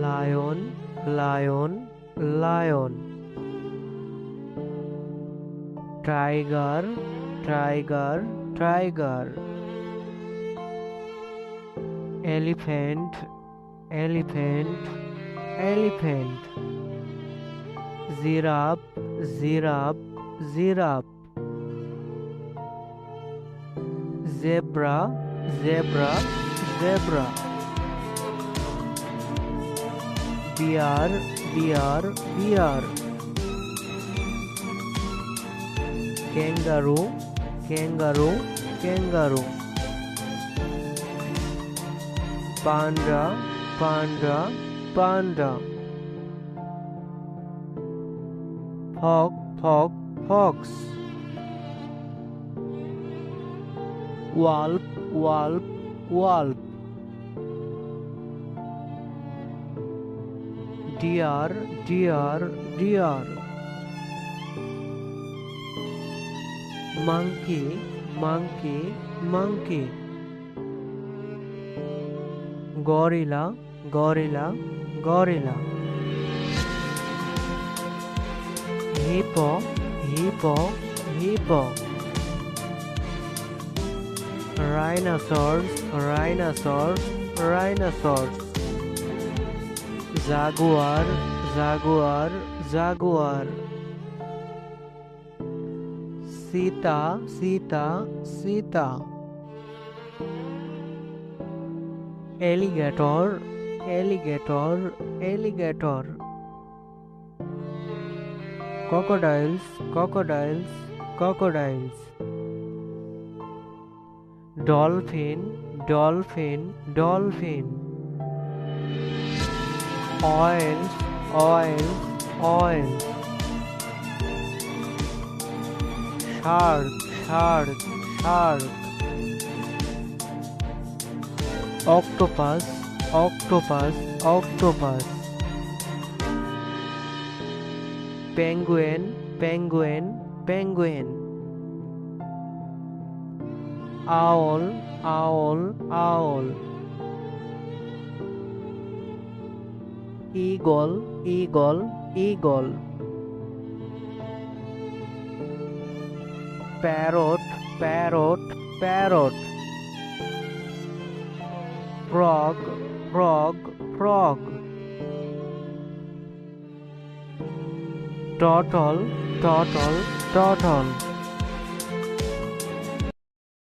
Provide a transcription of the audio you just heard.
lion, lion, lion. Tiger, tiger, tiger. Elephant, elephant, elephant. Giraffe, giraffe, giraffe. Zebra, zebra, zebra. Bear, bear, bear. Kangaroo, kangaroo, kangaroo. Panda, panda, panda. Hawk, hawk, fox. Wolf, wolf, wolf. Deer, deer, deer. Monkey, monkey, monkey. Gorilla, gorilla, gorilla. Hippo, hippo, hippo. Rhinoceros, rhinoceros, rhinoceros. Jaguar, jaguar, jaguar. Sita, sita, sita. Alligator, alligator, alligator. Crocodiles, crocodiles, crocodiles. Dolphin, dolphin, dolphin. Oils, oils, oils. Shark, shark, shark. Octopus, octopus, octopus. Penguin, penguin, penguin. Owl, owl, owl. Eagle, eagle, eagle. Parrot, parrot, parrot. Frog, frog, frog. Turtle, turtle, turtle.